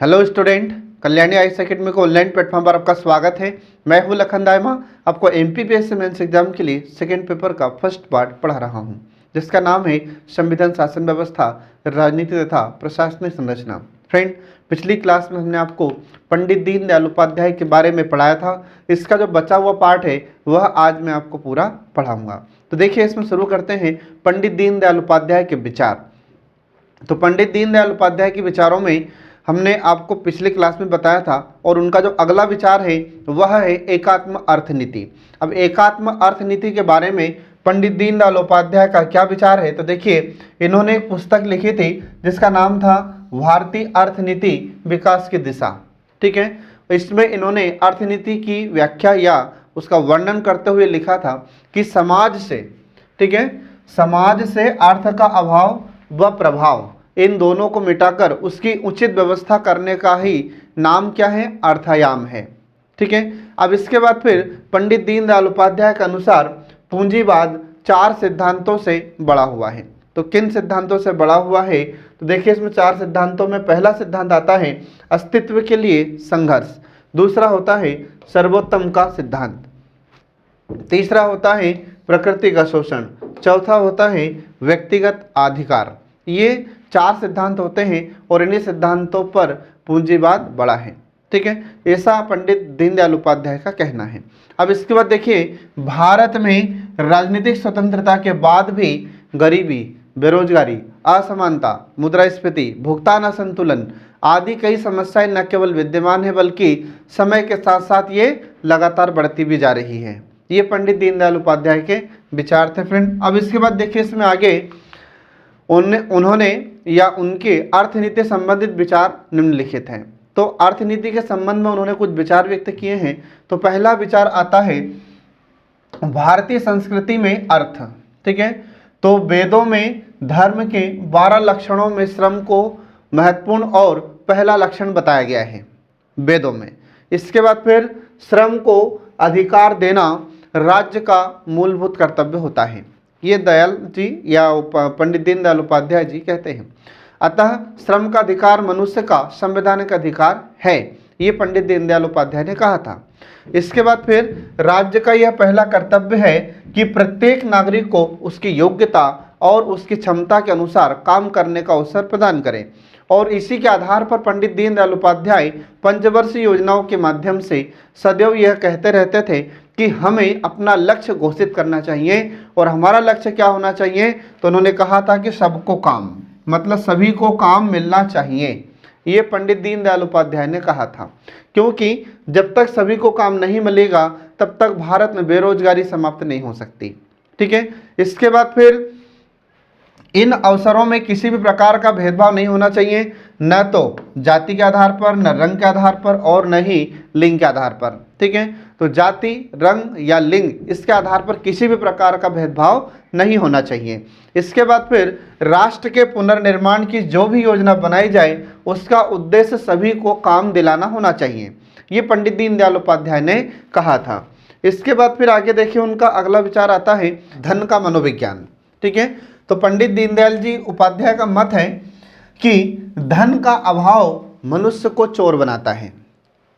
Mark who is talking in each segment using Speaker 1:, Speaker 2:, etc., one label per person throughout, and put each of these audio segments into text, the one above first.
Speaker 1: Hello student, Kalyani IAS academy को online platform पर आपका स्वागत है। मैं हूं लखन दायमा, आपको एमपीपीएससी मेंस एग्जाम के लिए सेकेंड पेपर का फर्स्ट पार्ट पढ़ा रहा हूं, जिसका नाम है संविधान, शासन व्यवस्था, राजनीति तथा प्रशासनिक संरचना। फ्रेंड, पिछली क्लास में हमने आपको पंडित दीनदयाल उपाध्याय के बारे में पढ़ाया था। इसका जो बचा हुआ पार्ट है वह आज मैं आपको पूरा पढ़ाऊँगा। तो देखिए, इसमें शुरू करते हैं पंडित दीनदयाल उपाध्याय के विचार। तो पंडित दीनदयाल उपाध्याय के विचारों में हमने आपको पिछले क्लास में बताया था, और उनका जो अगला विचार है वह है एकात्म अर्थनीति। अब एकात्म अर्थनीति के बारे में पंडित दीनदयाल उपाध्याय का क्या विचार है, तो देखिए, इन्होंने एक पुस्तक लिखी थी जिसका नाम था भारतीय अर्थनीति विकास की दिशा। ठीक है, इसमें इन्होंने अर्थनीति की व्याख्या या उसका वर्णन करते हुए लिखा था कि समाज से, ठीक है, समाज से अर्थ का अभाव व प्रभाव, इन दोनों को मिटाकर उसकी उचित व्यवस्था करने का ही नाम क्या है, अर्थायाम है। ठीक है, अब इसके बाद फिर पंडित दीनदयाल उपाध्याय के अनुसार पूंजीवाद 4 सिद्धांतों से बड़ा हुआ है। तो किन सिद्धांतों से बड़ा हुआ है, तो देखिए, इसमें 4 सिद्धांतों में पहला सिद्धांत आता है अस्तित्व के लिए संघर्ष, दूसरा होता है सर्वोत्तम का सिद्धांत, तीसरा होता है प्रकृति का शोषण, चौथा होता है व्यक्तिगत अधिकार। ये 4 सिद्धांत होते हैं और इन्हीं सिद्धांतों पर पूंजीवाद बड़ा है। ठीक है, ऐसा पंडित दीनदयाल उपाध्याय का कहना है। अब इसके बाद देखिए, भारत में राजनीतिक स्वतंत्रता के बाद भी गरीबी, बेरोजगारी, असमानता, मुद्रास्फीति, भुगतान असंतुलन आदि कई समस्याएं न केवल विद्यमान है बल्कि समय के साथ साथ ये लगातार बढ़ती भी जा रही है। ये पंडित दीनदयाल उपाध्याय के विचार थे फ्रेंड। अब इसके बाद देखिए, इसमें आगे उन्होंने या उनके अर्थनीति संबंधित विचार निम्नलिखित हैं। तो अर्थनीति के संबंध में उन्होंने कुछ विचार व्यक्त किए हैं। तो पहला विचार आता है भारतीय संस्कृति में अर्थ। ठीक है, तो वेदों में धर्म के 12 लक्षणों में श्रम को महत्वपूर्ण और पहला लक्षण बताया गया है वेदों में। इसके बाद फिर श्रम को अधिकार देना राज्य का मूलभूत कर्तव्य होता है, ये दयाल जी या पंडित दीनदयाल उपाध्याय जी कहते हैं। अतः श्रम का अधिकार मनुष्य का संवैधानिक अधिकार है, ये पंडित दीनदयाल उपाध्याय ने कहा था। इसके बाद फिर राज्य का यह पहला कर्तव्य है कि प्रत्येक नागरिक को उसकी योग्यता और उसकी क्षमता के अनुसार काम करने का अवसर प्रदान करें, और इसी के आधार पर पंडित दीनदयाल उपाध्याय पंचवर्षीय योजनाओं के माध्यम से सदैव यह कहते रहते थे कि हमें अपना लक्ष्य घोषित करना चाहिए, और हमारा लक्ष्य क्या होना चाहिए, तो उन्होंने कहा था कि सबको काम, मतलब सभी को काम मिलना चाहिए। ये पंडित दीनदयाल उपाध्याय ने कहा था, क्योंकि जब तक सभी को काम नहीं मिलेगा तब तक भारत में बेरोजगारी समाप्त नहीं हो सकती। ठीक है, इसके बाद फिर इन अवसरों में किसी भी प्रकार का भेदभाव नहीं होना चाहिए, न तो जाति के आधार पर, न रंग के आधार पर, और न ही लिंग के आधार पर। ठीक है, तो जाति, रंग या लिंग, इसके आधार पर किसी भी प्रकार का भेदभाव नहीं होना चाहिए। इसके बाद फिर राष्ट्र के पुनर्निर्माण की जो भी योजना बनाई जाए उसका उद्देश्य सभी को काम दिलाना होना चाहिए, ये पंडित दीनदयाल उपाध्याय ने कहा था। इसके बाद फिर आगे देखिए, उनका अगला विचार आता है धन का मनोविज्ञान। ठीक है, तो पंडित दीनदयाल जी उपाध्याय का मत है कि धन का अभाव मनुष्य को चोर बनाता है।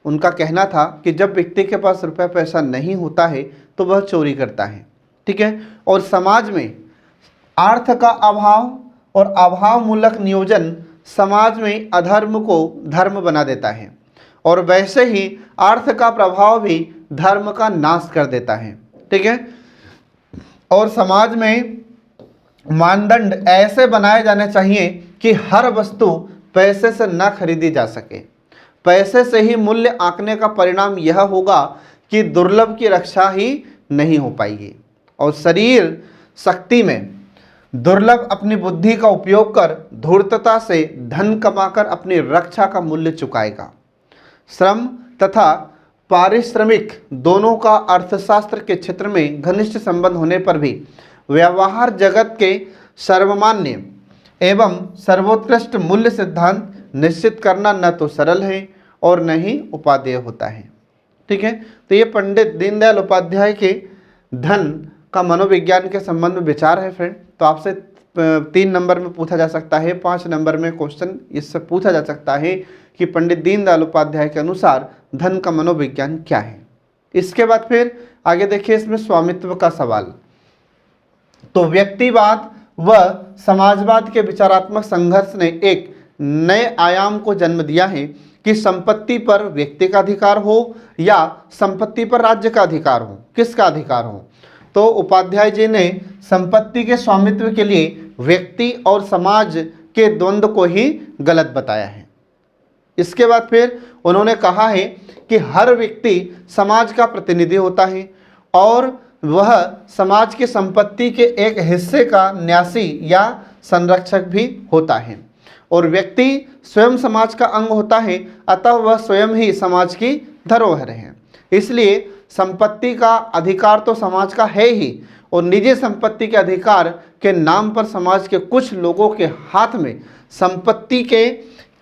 Speaker 1: उनका कहना था कि जब व्यक्ति के पास रुपया पैसा नहीं होता है तो वह चोरी करता है। ठीक है, और समाज में अर्थ का अभाव और अभाव मूलक नियोजन समाज में अधर्म को धर्म बना देता है, और वैसे ही अर्थ का प्रभाव भी धर्म का नाश कर देता है। ठीक है, और समाज में मानदंड ऐसे बनाए जाने चाहिए कि हर वस्तु पैसे से न खरीदी जा सके। पैसे से ही मूल्य आंकने का परिणाम यह होगा कि दुर्लभ की रक्षा ही नहीं हो पाएगी, और शरीर शक्ति में दुर्लभ अपनी बुद्धि का उपयोग कर धूर्तता से धन कमाकर अपनी रक्षा का मूल्य चुकाएगा। श्रम तथा पारिश्रमिक दोनों का अर्थशास्त्र के क्षेत्र में घनिष्ठ संबंध होने पर भी व्यवहार जगत के सर्वमान्य एवं सर्वोत्कृष्ट मूल्य सिद्धांत निश्चित करना न तो सरल है और न ही उपादेय होता है। ठीक है, तो ये पंडित दीनदयाल उपाध्याय के धन का मनोविज्ञान के संबंध में विचार है फ्रेंड। तो आपसे 3 नंबर में पूछा जा सकता है, 5 नंबर में क्वेश्चन इससे पूछा जा सकता है कि पंडित दीनदयाल उपाध्याय के अनुसार धन का मनोविज्ञान क्या है। इसके बाद फिर आगे देखिए इसमें स्वामित्व का सवाल। तो व्यक्तिवाद व समाजवाद के विचारात्मक संघर्ष ने एक नए आयाम को जन्म दिया है कि संपत्ति पर व्यक्ति का अधिकार हो या संपत्ति पर राज्य का अधिकार हो, किसका अधिकार हो। तो उपाध्याय जी ने संपत्ति के स्वामित्व के लिए व्यक्ति और समाज के द्वंद्व को ही गलत बताया है। इसके बाद फिर उन्होंने कहा है कि हर व्यक्ति समाज का प्रतिनिधि होता है और वह समाज की संपत्ति के एक हिस्से का न्यासी या संरक्षक भी होता है और व्यक्ति स्वयं समाज का अंग होता है, अतः वह स्वयं ही समाज की धरोहर है। इसलिए संपत्ति का अधिकार तो समाज का है ही और निजी संपत्ति के अधिकार के नाम पर समाज के कुछ लोगों के हाथ में संपत्ति के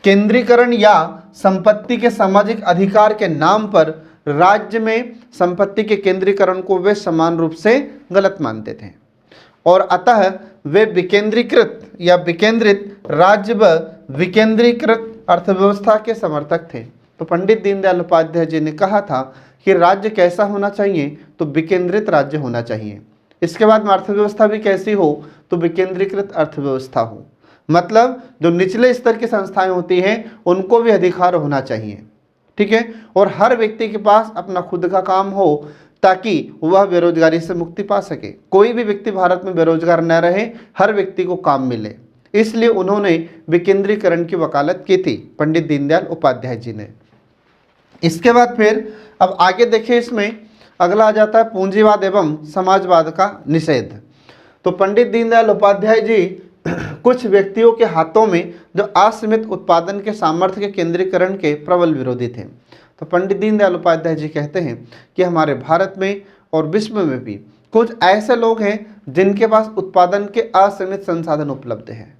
Speaker 1: केंद्रीकरण या संपत्ति के सामाजिक अधिकार के नाम पर राज्य में संपत्ति के केंद्रीकरण को वे समान रूप से गलत मानते थे और अतः वे विकेंद्रीकृत या विकेंद्रित राज्य व विकेंद्रीकृत अर्थव्यवस्था के समर्थक थे। तो पंडित दीनदयाल उपाध्याय जी ने कहा था कि राज्य कैसा होना चाहिए, तो विकेंद्रित राज्य होना चाहिए। इसके बाद में अर्थव्यवस्था भी कैसी हो, तो विकेंद्रीकृत अर्थव्यवस्था हो, मतलब जो निचले स्तर की संस्थाएं होती हैं उनको भी अधिकार होना चाहिए, ठीक है। और हर व्यक्ति के पास अपना खुद का काम हो ताकि वह बेरोजगारी से मुक्ति पा सके। कोई भी व्यक्ति भारत में बेरोजगार न रहे, हर व्यक्ति को काम मिले, इसलिए उन्होंने विकेंद्रीकरण की वकालत की थी पंडित दीनदयाल उपाध्याय जी ने। इसके बाद फिर अब आगे देखिए, इसमें अगला आ जाता है पूंजीवाद एवं समाजवाद का निषेध। तो पंडित दीनदयाल उपाध्याय जी कुछ व्यक्तियों के हाथों में जो असीमित उत्पादन के सामर्थ्य के केंद्रीकरण के प्रबल विरोधी थे। तो पंडित दीनदयाल उपाध्याय जी कहते हैं कि हमारे भारत में और विश्व में भी कुछ ऐसे लोग हैं जिनके पास उत्पादन के असीमित संसाधन उपलब्ध हैं।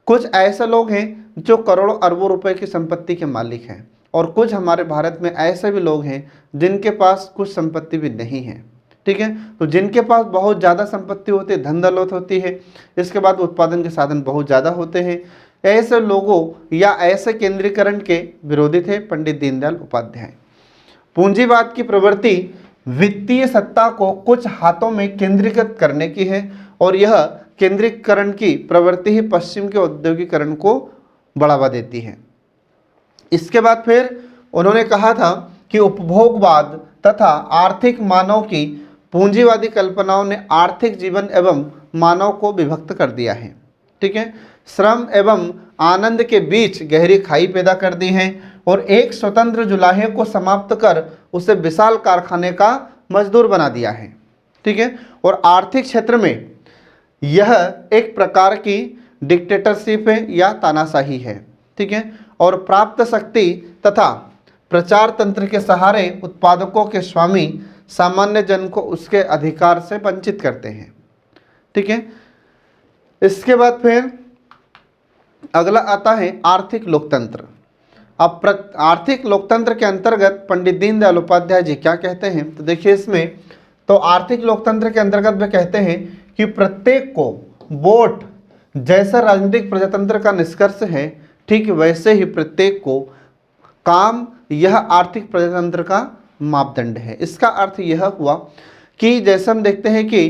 Speaker 1: कुछ ऐसे लोग हैं जो करोड़ों अरबों रुपए की संपत्ति के मालिक हैं और कुछ हमारे भारत में ऐसे भी लोग हैं जिनके पास कुछ संपत्ति भी नहीं है, ठीक है। तो जिनके पास बहुत ज़्यादा संपत्ति होती है, धन दौलत होती है, इसके बाद उत्पादन के साधन बहुत ज़्यादा होते हैं, ऐसे लोगों या ऐसे केंद्रीकरण के विरोधी थे पंडित दीनदयाल उपाध्याय। पूंजीवाद की प्रवृत्ति वित्तीय सत्ता को कुछ हाथों में केंद्रीकृत करने की है और यह केंद्रीकरण की प्रवृत्ति ही पश्चिम के औद्योगिकरण को बढ़ावा देती है। इसके बाद फिर उन्होंने कहा था कि उपभोगवाद तथा आर्थिक मानव की पूंजीवादी कल्पनाओं ने आर्थिक जीवन एवं मानव को विभक्त कर दिया है, ठीक है। श्रम एवं आनंद के बीच गहरी खाई पैदा कर दी है और एक स्वतंत्र जुलाहे को समाप्त कर उसे विशाल कारखाने का मजदूर बना दिया है, ठीक है। और आर्थिक क्षेत्र में यह एक प्रकार की डिक्टेटरशिप है या तानाशाही है, ठीक है। और प्राप्त शक्ति तथा प्रचार तंत्र के सहारे उत्पादकों के स्वामी सामान्य जन को उसके अधिकार से वंचित करते हैं, ठीक है। इसके बाद फिर अगला आता है आर्थिक लोकतंत्र। अब आर्थिक लोकतंत्र के अंतर्गत पंडित दीनदयाल उपाध्याय जी क्या कहते हैं, तो देखिए इसमें तो आर्थिक लोकतंत्र के अंतर्गत वे कहते हैं कि प्रत्येक को वोट जैसा राजनीतिक प्रजातंत्र का निष्कर्ष है, ठीक वैसे ही प्रत्येक को काम यह आर्थिक प्रजातंत्र का मापदंड है। इसका अर्थ यह हुआ कि जैसे हम देखते हैं कि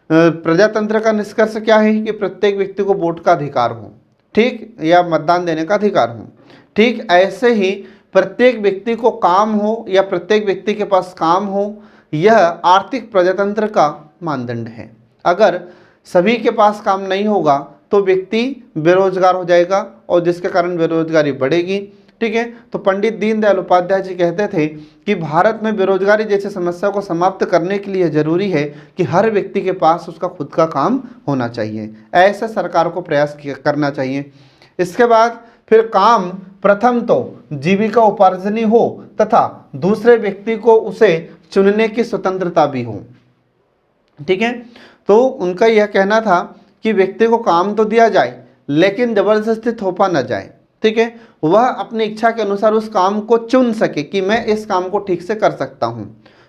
Speaker 1: प्रजातंत्र का निष्कर्ष क्या है कि प्रत्येक व्यक्ति को वोट का अधिकार हो, ठीक, या मतदान देने का अधिकार हो, ठीक ऐसे ही प्रत्येक व्यक्ति को काम हो या प्रत्येक व्यक्ति के पास काम हो, यह आर्थिक प्रजातंत्र का मानदंड है। अगर सभी के पास काम नहीं होगा तो व्यक्ति बेरोजगार हो जाएगा और जिसके कारण बेरोजगारी बढ़ेगी, ठीक है। तो पंडित दीनदयाल उपाध्याय जी कहते थे कि भारत में बेरोजगारी जैसी समस्या को समाप्त करने के लिए जरूरी है कि हर व्यक्ति के पास उसका खुद का काम होना चाहिए। ऐसा सरकार को प्रयास करना चाहिए। इसके बाद फिर काम प्रथम तो जीविका उपार्जनी हो तथा दूसरे व्यक्ति को उसे चुनने की स्वतंत्रता भी हो, ठीक है। तो उनका यह कहना था कि व्यक्ति को काम तो दिया जाए लेकिन जबरदस्ती थोपा न जाए, ठीक है। वह अपनी इच्छा के अनुसार उस काम को चुन सके कि मैं इस काम को ठीक से कर सकता हूँ,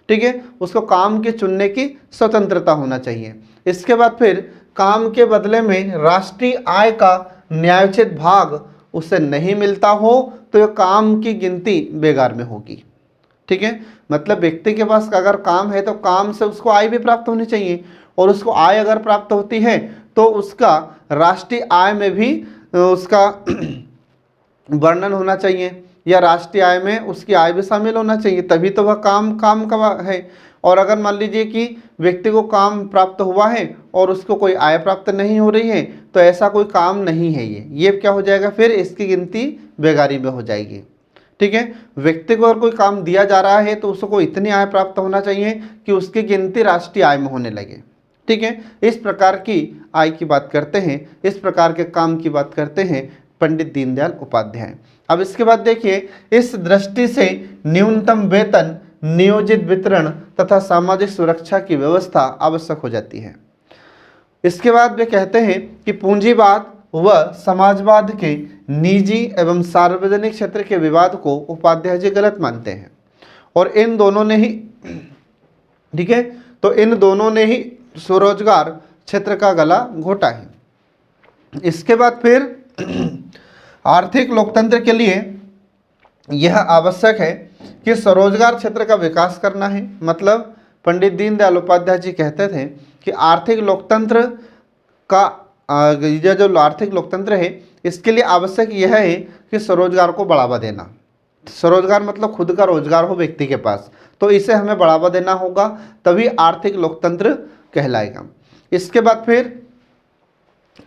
Speaker 1: ठीक है। उसको काम के चुनने की स्वतंत्रता होना चाहिए। इसके बाद फिर काम के बदले में राष्ट्रीय आय का न्यायोचित भाग उसे नहीं मिलता हो तो ये काम की गिनती बेगार में होगी। ठीक है, मतलब व्यक्ति के पास अगर काम है तो काम से उसको आय भी प्राप्त होनी चाहिए, और उसको आय अगर प्राप्त होती है तो उसका राष्ट्रीय आय में भी उसका वर्णन होना चाहिए, या राष्ट्रीय आय में उसकी आय भी शामिल होना चाहिए, तभी तो वह काम का है। और अगर मान लीजिए कि व्यक्ति को काम प्राप्त हुआ है और उसको कोई आय प्राप्त नहीं हो रही है, तो ऐसा कोई काम नहीं है ये क्या हो जाएगा, फिर इसकी गिनती बेगारी में हो जाएगी। ठीक है, व्यक्ति को अगर कोई काम दिया जा रहा है तो उसको इतनी आय प्राप्त होना चाहिए कि उसकी गिनती राष्ट्रीय आय में होने लगे। ठीक है, इस प्रकार की आय की बात करते हैं, इस प्रकार के काम की बात करते हैं पंडित दीनदयाल उपाध्याय। अब इसके बाद देखिए, इस दृष्टि से न्यूनतम वेतन, नियोजित वितरण तथा सामाजिक सुरक्षा की व्यवस्था आवश्यक हो जाती है। इसके बाद वे कहते हैं कि पूंजीवाद व समाजवाद के निजी एवं सार्वजनिक क्षेत्र के विवाद को उपाध्याय जी गलत मानते हैं, और इन दोनों ने ही, ठीक है, तो इन दोनों ने ही स्वरोजगार क्षेत्र का गला घोटा है। इसके बाद फिर आर्थिक लोकतंत्र के लिए यह आवश्यक है कि स्वरोजगार क्षेत्र का विकास करना है। मतलब पंडित दीनदयाल उपाध्याय जी कहते थे कि आर्थिक लोकतंत्र का यह जो आर्थिक लोकतंत्र है इसके लिए आवश्यक यह है कि स्वरोजगार को बढ़ावा देना। स्वरोजगार मतलब खुद का रोजगार हो व्यक्ति के पास, तो इसे हमें बढ़ावा देना होगा, तभी आर्थिक लोकतंत्र कहलाएगा। इसके बाद फिर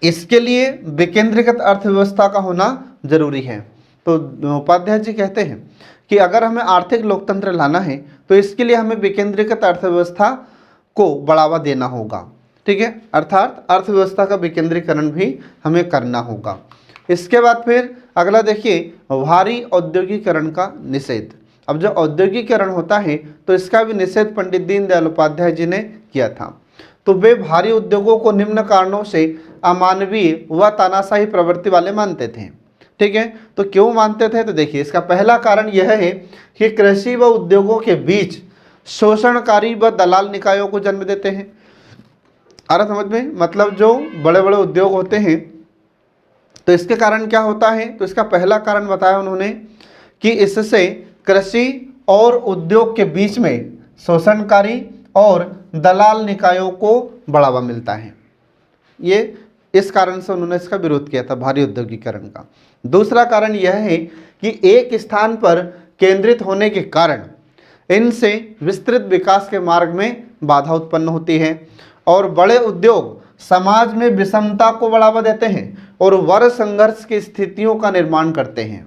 Speaker 1: इसके लिए विकेंद्रीकृत अर्थव्यवस्था का होना जरूरी है। तो उपाध्याय जी कहते हैं कि अगर हमें आर्थिक लोकतंत्र लाना है तो इसके लिए हमें विकेंद्रीकृत अर्थव्यवस्था को बढ़ावा देना होगा। ठीक है, अर्थात अर्थव्यवस्था का विकेंद्रीकरण भी हमें करना होगा। इसके बाद फिर अगला देखिए, भारी औद्योगिकरण का निषेध। अब जो औद्योगिकरण होता है तो इसका भी निषेध पंडित दीनदयाल उपाध्याय जी ने किया था। तो वे भारी उद्योगों को निम्न कारणों से अमानवीय व तानाशाही प्रवृत्ति वाले मानते थे। ठीक है, तो क्यों मानते थे, तो देखिए इसका पहला कारण यह है कि कृषि व उद्योगों के बीच शोषणकारी व दलाल निकायों को जन्म देते हैं। आ समझ में, मतलब जो बड़े बड़े उद्योग होते हैं तो इसके कारण क्या होता है, तो इसका पहला कारण बताया उन्होंने कि इससे कृषि और उद्योग के बीच में शोषणकारी और दलाल निकायों को बढ़ावा मिलता है। ये इस कारण से उन्होंने इसका विरोध किया था, भारी औद्योगिकरण का। दूसरा कारण यह है कि एक स्थान पर केंद्रित होने के कारण इनसे विस्तृत विकास के मार्ग में बाधा उत्पन्न होती है, और बड़े उद्योग समाज में विषमता को बढ़ावा देते हैं और वर्ग संघर्ष की स्थितियों का निर्माण करते हैं।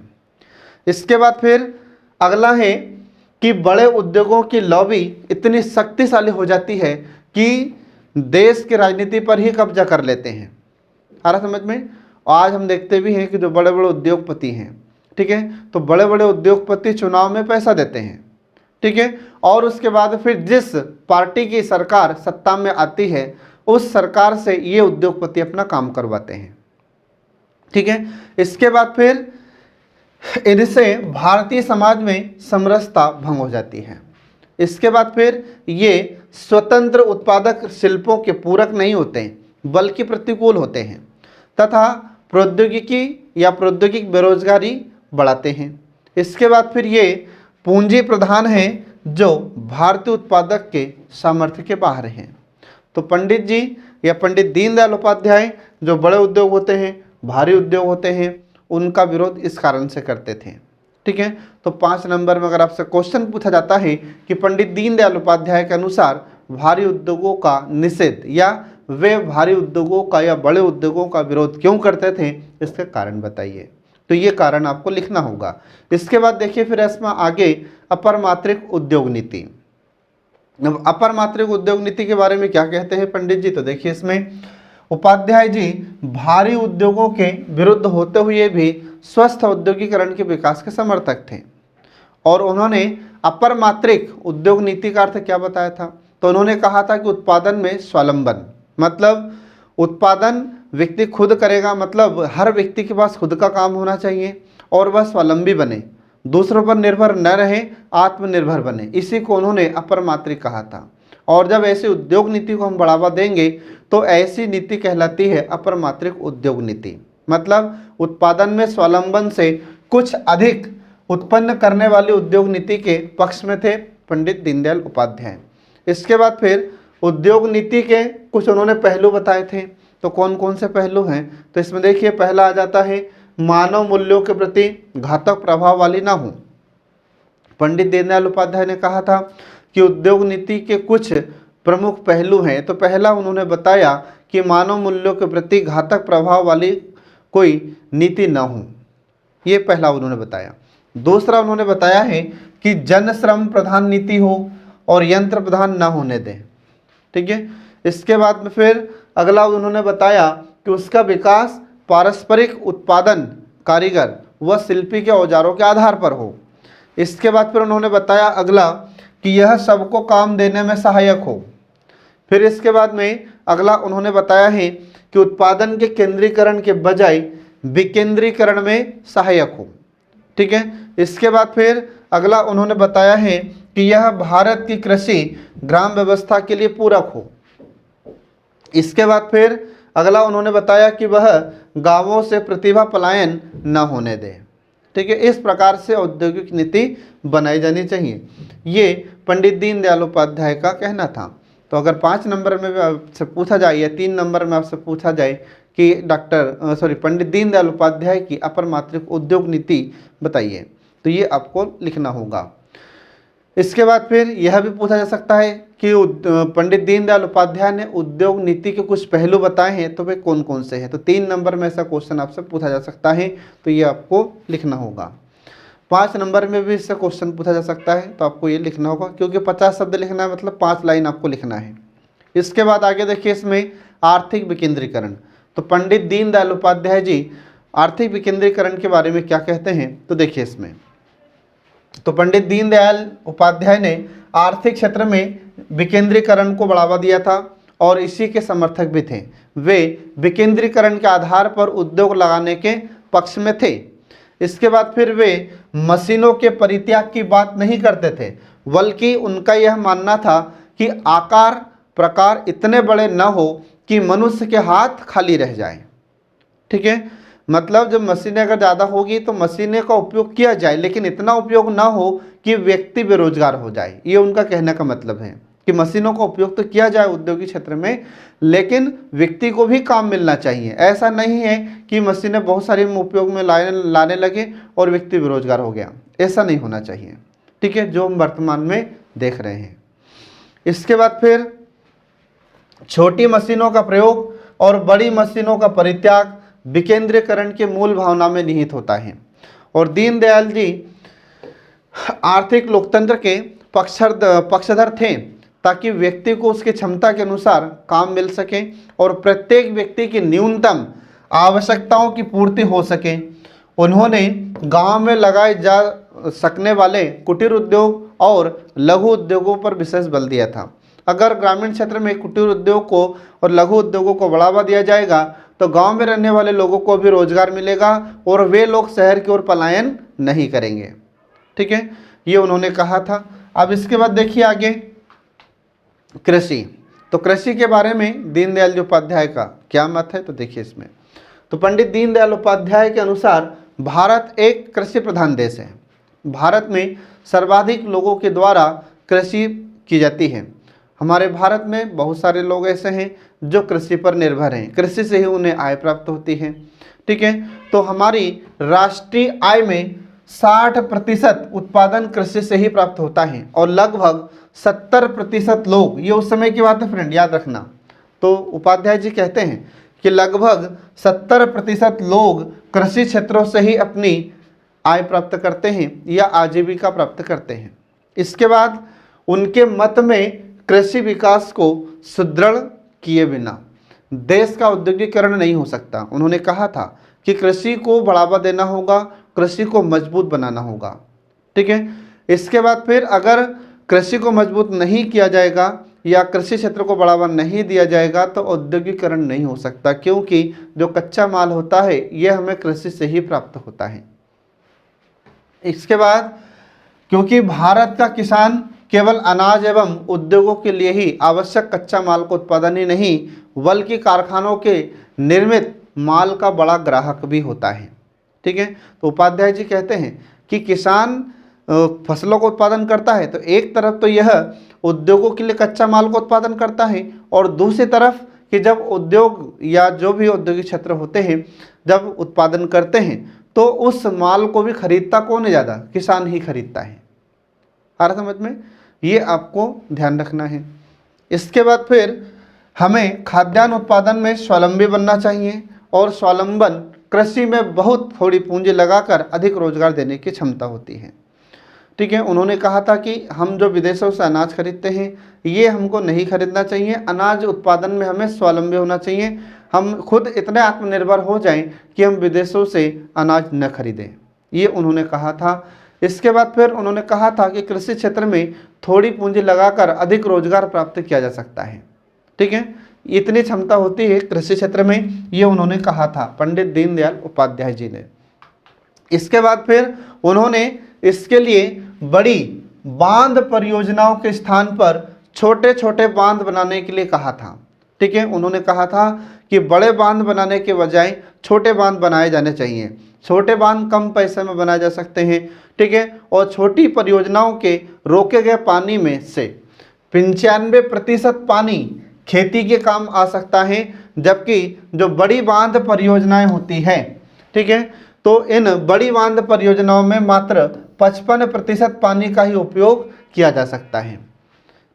Speaker 1: इसके बाद फिर अगला है कि बड़े उद्योगों की लॉबी इतनी शक्तिशाली हो जाती है कि देश की राजनीति पर ही कब्जा कर लेते हैं। आ रहा समझ में। आज हम देखते भी हैं कि जो बड़े बड़े उद्योगपति हैं, ठीक है, तो बड़े बड़े उद्योगपति चुनाव में पैसा देते हैं। ठीक है, और उसके बाद फिर जिस पार्टी की सरकार सत्ता में आती है उस सरकार से ये उद्योगपति अपना काम करवाते हैं। ठीक है, इसके बाद फिर इनसे भारतीय समाज में समरसता भंग हो जाती है। इसके बाद फिर ये स्वतंत्र उत्पादक शिल्पों के पूरक नहीं होते हैं बल्कि प्रतिकूल होते हैं, तथा प्रौद्योगिकी या प्रौद्योगिक बेरोजगारी बढ़ाते हैं। इसके बाद फिर ये पूंजी प्रधान हैं जो भारतीय उत्पादक के सामर्थ्य के बाहर हैं। तो पंडित जी या पंडित दीनदयाल उपाध्याय जो बड़े उद्योग होते हैं, भारी उद्योग होते हैं, उनका विरोध इस कारण से करते थे। ठीक है, तो 5 नंबर में अगर आपसे क्वेश्चन पूछा जाता है कि पंडित दीनदयाल उपाध्याय के अनुसार भारी उद्योगों का निषेध या वे भारी उद्योगों का या बड़े उद्योगों का विरोध क्यों करते थे, इसके कारण बताइए। तो ये कारण आपको लिखना होगा। इसके बाद देखिए फिर इसमें आगे अपर मात्रिक उद्योग नीति। अपर मात्रिक उद्योग नीति के बारे में क्या कहते हैं पंडित जी, तो देखिए इसमें उपाध्याय जी भारी उद्योगों के विरुद्ध होते हुए भी स्वस्थ औद्योगिकरण के विकास के समर्थक थे, और उन्होंने अपर मात्रिक उद्योग नीति का अर्थ क्या बताया था, तो उन्होंने कहा था कि उत्पादन में स्वावलंबन, मतलब उत्पादन व्यक्ति खुद करेगा, मतलब हर व्यक्ति के पास खुद का काम होना चाहिए और वह स्वावलंबी बने, दूसरों पर निर्भर न रहे, आत्मनिर्भर बने। इसी को उन्होंने अपर मात्रिक कहा था। और जब ऐसी उद्योग नीति को हम बढ़ावा देंगे तो ऐसी नीति कहलाती है अपर मात्रिक उद्योग नीति। मतलब उत्पादन में स्वावलंबन से कुछ अधिक उत्पन्न करने वाली उद्योग नीति के पक्ष में थे पंडित दीनदयाल उपाध्याय। इसके बाद फिर उद्योग नीति के कुछ उन्होंने पहलू बताए थे। तो कौन कौन से पहलू हैं, तो इसमें देखिए पहला आ जाता है मानव मूल्यों के प्रति घातक प्रभाव वाली ना हो। पंडित दीनदयाल उपाध्याय ने कहा था कि उद्योग नीति के कुछ प्रमुख पहलू हैं। तो पहला उन्होंने बताया कि मानव मूल्यों के प्रति घातक प्रभाव वाली कोई नीति न हो, ये पहला उन्होंने बताया। दूसरा उन्होंने बताया है कि जन श्रम प्रधान नीति हो और यंत्र प्रधान न होने दें। ठीक है। इसके बाद में फिर अगला उन्होंने बताया कि उसका विकास पारस्परिक उत्पादन कारीगर व शिल्पी के औजारों के आधार पर हो। इसके बाद फिर उन्होंने बताया अगला कि यह सबको काम देने में सहायक हो। फिर इसके बाद में अगला उन्होंने बताया है कि उत्पादन के केंद्रीकरण के बजाय विकेंद्रीकरण में सहायक हो। ठीक है। इसके बाद फिर अगला उन्होंने बताया है कि यह भारत की कृषि ग्राम व्यवस्था के लिए पूरक हो। इसके बाद फिर अगला उन्होंने बताया कि वह गांवों से प्रतिभा पलायन न होने दे। ठीक है। इस प्रकार से औद्योगिक नीति बनाई जानी चाहिए, ये पंडित दीनदयाल उपाध्याय का कहना था। तो अगर 5 नंबर में आपसे पूछा जाए या 3 नंबर में आपसे पूछा जाए कि पंडित दीनदयाल उपाध्याय की अपर माध्यमिक उद्योग नीति बताइए, तो ये आपको लिखना होगा। इसके बाद फिर यह भी पूछा जा सकता है कि पंडित दीनदयाल उपाध्याय ने उद्योग नीति के कुछ पहलू बताए हैं, तो वे कौन कौन से हैं। तो 3 नंबर में ऐसा क्वेश्चन आपसे पूछा जा सकता है, तो ये आपको लिखना होगा। 5 नंबर में भी इससे क्वेश्चन पूछा जा सकता है, तो आपको ये लिखना होगा, क्योंकि 50 शब्द लिखना है मतलब 5 लाइन आपको लिखना है। इसके बाद आगे देखिए इसमें आर्थिक विकेंद्रीकरण। तो पंडित दीनदयाल उपाध्याय जी आर्थिक विकेंद्रीकरण के बारे में क्या कहते हैं, तो देखिए इसमें तो पंडित दीनदयाल उपाध्याय ने आर्थिक क्षेत्र में विकेंद्रीकरण को बढ़ावा दिया था और इसी के समर्थक भी थे। वे विकेंद्रीकरण के आधार पर उद्योग लगाने के पक्ष में थे। इसके बाद फिर वे मशीनों के परित्याग की बात नहीं करते थे, बल्कि उनका यह मानना था कि आकार प्रकार इतने बड़े न हो कि मनुष्य के हाथ खाली रह जाए। ठीक है। मतलब जब मशीनें अगर ज़्यादा होगी तो मशीनें का उपयोग किया जाए, लेकिन इतना उपयोग ना हो कि व्यक्ति बेरोजगार हो जाए। ये उनका कहने का मतलब है कि मशीनों का उपयोग तो किया जाए औद्योगिक क्षेत्र में, लेकिन व्यक्ति को भी काम मिलना चाहिए। ऐसा नहीं है कि मशीनें बहुत सारी उपयोग में लाने लगे और व्यक्ति बेरोजगार हो गया, ऐसा नहीं होना चाहिए। ठीक है, जो हम वर्तमान में देख रहे हैं। इसके बाद फिर छोटी मशीनों का प्रयोग और बड़ी मशीनों का परित्याग विकेंद्रीकरण के मूल भावना में निहित होता है। और दीनदयाल जी आर्थिक लोकतंत्र के पक्षधर थे, ताकि व्यक्ति को उसकी क्षमता के अनुसार काम मिल सके और प्रत्येक व्यक्ति की न्यूनतम आवश्यकताओं की पूर्ति हो सके। उन्होंने गांव में लगाए जा सकने वाले कुटीर उद्योग और लघु उद्योगों पर विशेष बल दिया था। अगर ग्रामीण क्षेत्र में कुटीर उद्योग को और लघु उद्योगों को बढ़ावा दिया जाएगा तो गांव में रहने वाले लोगों को भी रोजगार मिलेगा और वे लोग शहर की ओर पलायन नहीं करेंगे। ठीक है, ये उन्होंने कहा था। अब इसके बाद देखिए आगे कृषि। तो कृषि के बारे में दीनदयाल जी उपाध्याय का क्या मत है, तो देखिए इसमें तो पंडित दीनदयाल उपाध्याय के अनुसार भारत एक कृषि प्रधान देश है। भारत में सर्वाधिक लोगों के द्वारा कृषि की जाती है। हमारे भारत में बहुत सारे लोग ऐसे हैं जो कृषि पर निर्भर हैं, कृषि से ही उन्हें आय प्राप्त होती है। ठीक है, तो हमारी राष्ट्रीय आय में 60% उत्पादन कृषि से ही प्राप्त होता है और लगभग 70% लोग, ये उस समय की बात है फ्रेंड, याद रखना। तो उपाध्याय जी कहते हैं कि लगभग 70% लोग कृषि क्षेत्रों से ही अपनी आय प्राप्त करते हैं या आजीविका प्राप्त करते हैं। इसके बाद उनके मत में कृषि विकास को सुदृढ़ किए बिना देश का औद्योगिकरण नहीं हो सकता। उन्होंने कहा था कि कृषि को बढ़ावा देना होगा, कृषि को मजबूत बनाना होगा। ठीक है, इसके बाद फिर अगर कृषि को मजबूत नहीं किया जाएगा या कृषि क्षेत्र को बढ़ावा नहीं दिया जाएगा तो औद्योगिकरण नहीं हो सकता, क्योंकि जो कच्चा माल होता है यह हमें कृषि से ही प्राप्त होता है। इसके बाद क्योंकि भारत का किसान केवल अनाज एवं उद्योगों के लिए ही आवश्यक कच्चा माल का उत्पादन ही नहीं बल्कि कारखानों के निर्मित माल का बड़ा ग्राहक भी होता है। ठीक है। तो उपाध्याय जी कहते हैं कि किसान फसलों का उत्पादन करता है तो एक तरफ तो यह उद्योगों के लिए कच्चा माल का उत्पादन करता है, और दूसरी तरफ कि जब उद्योग या जो भी औद्योगिक क्षेत्र होते हैं जब उत्पादन करते हैं तो उस माल को भी खरीदता कौन है ज़्यादा? किसान ही खरीदता है। आ रहा समझ में? ये आपको ध्यान रखना है। इसके बाद फिर हमें खाद्यान्न उत्पादन में स्वावलंबी बनना चाहिए, और स्वावलंबन कृषि में बहुत थोड़ी पूंजी लगाकर अधिक रोजगार देने की क्षमता होती है। ठीक है। उन्होंने कहा था कि हम जो विदेशों से अनाज खरीदते हैं ये हमको नहीं खरीदना चाहिए, अनाज उत्पादन में हमें स्वावलंबी होना चाहिए, हम खुद इतने आत्मनिर्भर हो जाएं कि हम विदेशों से अनाज न खरीदें, ये उन्होंने कहा था। इसके बाद फिर उन्होंने कहा था कि कृषि क्षेत्र में थोड़ी पूंजी लगाकर अधिक रोजगार प्राप्त किया जा सकता है। ठीक है, इतनी क्षमता होती है कृषि क्षेत्र में, ये उन्होंने कहा था पंडित दीनदयाल उपाध्याय जी ने। इसके बाद फिर उन्होंने इसके लिए बड़ी बांध परियोजनाओं के स्थान पर छोटे छोटे बांध बनाने के लिए कहा था। ठीक है, उन्होंने कहा था कि बड़े बांध बनाने के बजाय छोटे बांध बनाए जाने चाहिए। छोटे बांध कम पैसे में बनाए जा सकते हैं। ठीक है, और छोटी परियोजनाओं के रोके गए पानी में से 95% पानी खेती के काम आ सकता है, जबकि जो बड़ी बांध परियोजनाएं होती हैं, ठीक है, तो इन बड़ी बांध परियोजनाओं में मात्र 55% पानी का ही उपयोग किया जा सकता है।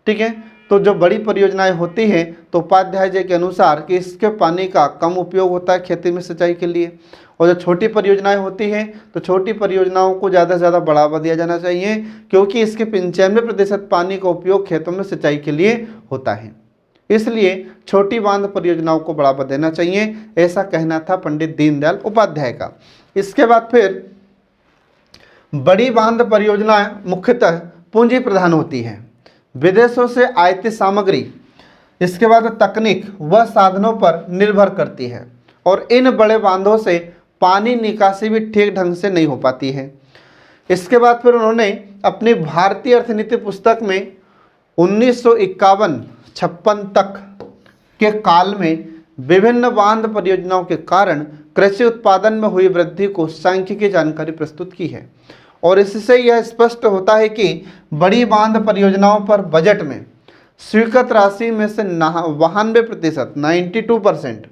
Speaker 1: ठीक है, तो जो बड़ी परियोजनाएं होती हैं तो उपाध्याय जी के अनुसार कि इसके पानी का कम उपयोग होता है खेती में सिंचाई के लिए, और जो छोटी परियोजनाएं होती हैं तो छोटी परियोजनाओं को ज़्यादा से ज़्यादा बढ़ावा दिया जाना चाहिए, क्योंकि इसके 95% पानी का उपयोग खेतों में सिंचाई के लिए होता है, इसलिए छोटी बांध परियोजनाओं को बढ़ावा देना चाहिए, ऐसा कहना था पंडित दीनदयाल उपाध्याय का। इसके बाद फिर बड़ी बांध परियोजनाएं मुख्यतः पूंजी प्रधान होती है, विदेशों से आयातित सामग्री, इसके बाद तकनीक व साधनों पर निर्भर करती है, और इन बड़े बांधों से पानी निकासी भी ठीक ढंग से नहीं हो पाती है। इसके बाद फिर उन्होंने अपनी भारतीय अर्थनीति पुस्तक में 1951-56 तक के काल में विभिन्न बांध परियोजनाओं के कारण कृषि उत्पादन में हुई वृद्धि को सांख्यिकी जानकारी प्रस्तुत की है, और इससे यह स्पष्ट होता है कि बड़ी बांध परियोजनाओं पर बजट में स्वीकृत राशि में से 92% 92%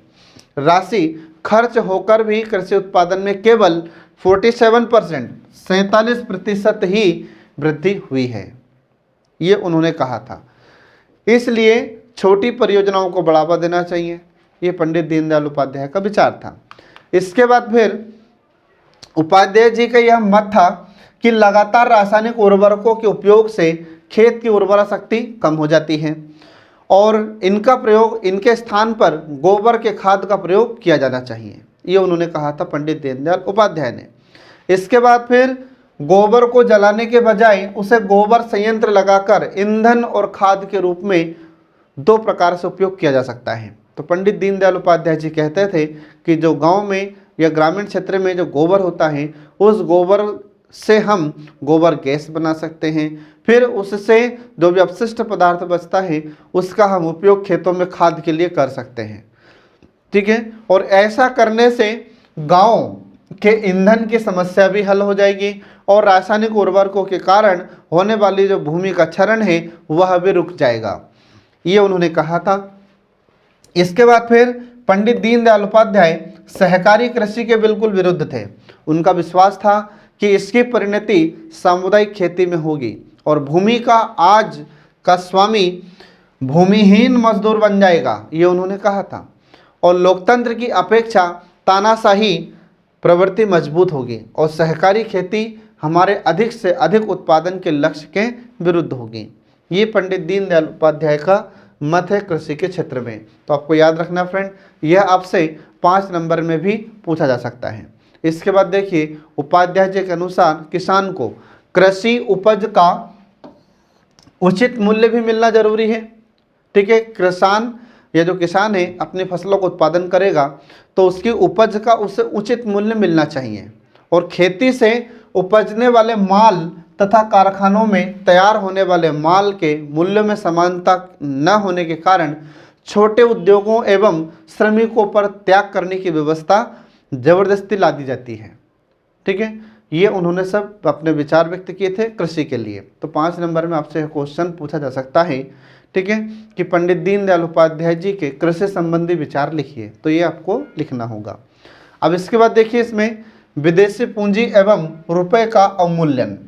Speaker 1: राशि खर्च होकर भी कृषि उत्पादन में केवल 47% ही वृद्धि हुई है, ये उन्होंने कहा था। इसलिए छोटी परियोजनाओं को बढ़ावा देना चाहिए, ये पंडित दीनदयाल उपाध्याय का विचार था। इसके बाद फिर उपाध्याय जी का यह मत था कि लगातार रासायनिक उर्वरकों के उपयोग से खेत की उर्वरा शक्ति कम हो जाती है, और इनका प्रयोग, इनके स्थान पर गोबर के खाद का प्रयोग किया जाना चाहिए, ये उन्होंने कहा था पंडित दीनदयाल उपाध्याय ने। इसके बाद फिर गोबर को जलाने के बजाय उसे गोबर संयंत्र लगाकर ईंधन और खाद के रूप में 2 प्रकार से उपयोग किया जा सकता है। तो पंडित दीनदयाल उपाध्याय जी कहते थे कि जो गांव में या ग्रामीण क्षेत्र में जो गोबर होता है उस गोबर से हम गोबर गैस बना सकते हैं, फिर उससे जो भी अपशिष्ट पदार्थ बचता है उसका हम उपयोग खेतों में खाद के लिए कर सकते हैं। ठीक है, और ऐसा करने से गांव के ईंधन की समस्या भी हल हो जाएगी, और रासायनिक उर्वरकों के कारण होने वाली जो भूमि का क्षरण है वह भी रुक जाएगा, ये उन्होंने कहा था। इसके बाद फिर पंडित दीनदयाल उपाध्याय सहकारी कृषि के बिल्कुल विरुद्ध थे। उनका विश्वास था कि इसकी परिणति सामुदायिक खेती में होगी, और भूमि का आज का स्वामी भूमिहीन मजदूर बन जाएगा, ये उन्होंने कहा था, और लोकतंत्र की अपेक्षा तानाशाही प्रवृत्ति मजबूत होगी, और सहकारी खेती हमारे अधिक से अधिक उत्पादन के लक्ष्य के विरुद्ध होगी। ये पंडित दीनदयाल उपाध्याय का मत है कृषि के क्षेत्र में। तो आपको याद रखना फ्रेंड, यह आपसे 5 नंबर में भी पूछा जा सकता है। इसके बाद देखिए, उपाध्याय जी के अनुसार किसान को कृषि उपज का उचित मूल्य भी मिलना जरूरी है। ठीक है, किसान या जो किसान है अपनी फसलों का उत्पादन करेगा तो उसकी उपज का उसे उचित मूल्य मिलना चाहिए, और खेती से उपजने वाले माल तथा कारखानों में तैयार होने वाले माल के मूल्य में समानता न होने के कारण छोटे उद्योगों एवं श्रमिकों पर त्याग करने की व्यवस्था जबरदस्ती ला दी जाती है। ठीक है, ये उन्होंने सब अपने विचार व्यक्त किए थे कृषि के लिए। तो 5 नंबर में आपसे क्वेश्चन पूछा जा सकता है, ठीक है, कि पंडित दीनदयाल उपाध्याय जी के कृषि संबंधी विचार लिखिए, तो ये आपको लिखना होगा। अब इसके बाद देखिए इसमें विदेशी पूंजी एवं रुपए का अवमूल्यन।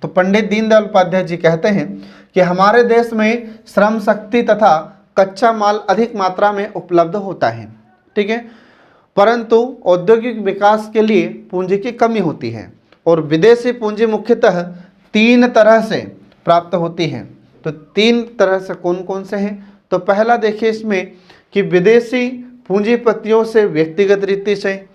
Speaker 1: तो पंडित दीनदयाल उपाध्याय जी कहते हैं कि हमारे देश में श्रम शक्ति तथा कच्चा माल अधिक मात्रा में उपलब्ध होता है, ठीक है, परंतु औद्योगिक विकास के लिए पूंजी की कमी होती है और विदेशी पूंजी मुख्यतः 3 तरह से प्राप्त होती है। तो 3 तरह से कौन कौन से हैं? तो पहला देखिए इसमें कि विदेशी पूंजीपतियों से व्यक्तिगत रीति से,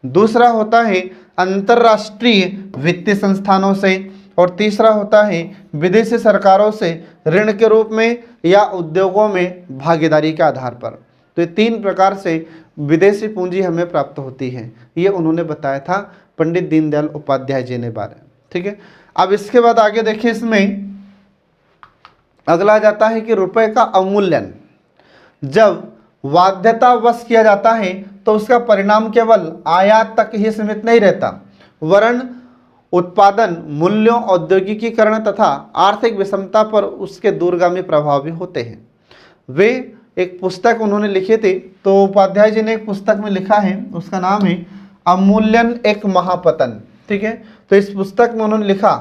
Speaker 1: दूसरा होता है अंतर्राष्ट्रीय वित्तीय संस्थानों से, और तीसरा होता है विदेशी सरकारों से ऋण के रूप में या उद्योगों में भागीदारी के आधार पर। तो ये 3 प्रकार से विदेशी पूंजी हमें प्राप्त होती है, ये उन्होंने बताया था पंडित दीनदयाल उपाध्याय जी ने बारे, ठीक है। अब इसके बाद आगे देखिए इसमें अगला आ जाता है कि रुपए का अवमूल्यन। जब बाध्यतावश किया जाता है तो उसका परिणाम केवल आयात तक ही सीमित नहीं रहता, वरन उत्पादन मूल्यों, औद्योगिकीकरण तथा आर्थिक विषमता पर उसके दूरगामी प्रभाव भी होते हैं। वे एक पुस्तक उन्होंने लिखी थी, तो उपाध्याय जी ने एक पुस्तक में लिखा है, उसका नाम है अवमूल्यन एक महापतन, ठीक है। तो इस पुस्तक में उन्होंने लिखा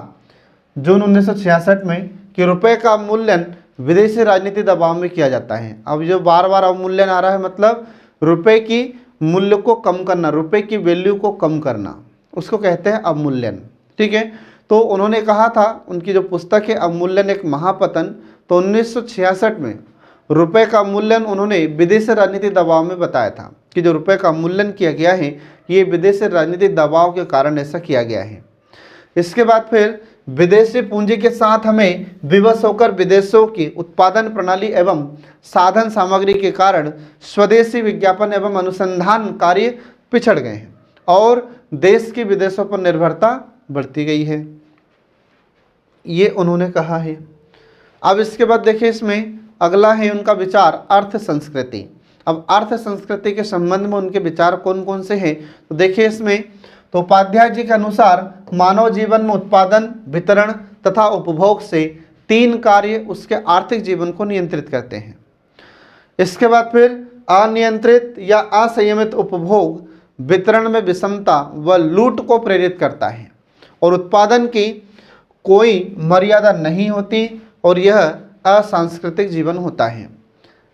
Speaker 1: जून 1966 में कि रुपए का अवमूल्यन विदेशी राजनीति दबाव में किया जाता है। अब जो बार बार अवमूल्यन आ रहा है, मतलब रुपए की मूल्य को कम करना, रुपए की वैल्यू को कम करना, उसको कहते हैं अवमूल्यन, ठीक है। तो उन्होंने कहा था, उनकी जो पुस्तक है अवमूल्यन एक महापतन, तो 1966 में रुपए का अवमूल्यन उन्होंने विदेशी राजनीतिक दबाव में बताया था कि जो रुपए का अवमूल्यन किया गया है ये विदेशी राजनीतिक दबाव के कारण ऐसा किया गया है। इसके बाद फिर विदेशी पूंजी के साथ हमें विवश होकर विदेशों की उत्पादन प्रणाली एवं साधन सामग्री के कारण स्वदेशी विज्ञापन एवं अनुसंधान कार्य पिछड़ गए हैं और देश की विदेशों पर निर्भरता बढ़ती गई है, ये उन्होंने कहा है। अब इसके बाद देखिए इसमें अगला है उनका विचार अर्थ संस्कृति। अब अर्थ संस्कृति के संबंध में उनके विचार कौन कौन से हैं, तो देखिए इसमें तो उपाध्याय जी के अनुसार मानव जीवन में उत्पादन, वितरण तथा उपभोग से 3 कार्य उसके आर्थिक जीवन को नियंत्रित करते हैं। इसके बाद फिर अनियंत्रित या असंयमित उपभोग वितरण में विषमता व लूट को प्रेरित करता है और उत्पादन की कोई मर्यादा नहीं होती और यह असांस्कृतिक जीवन होता है।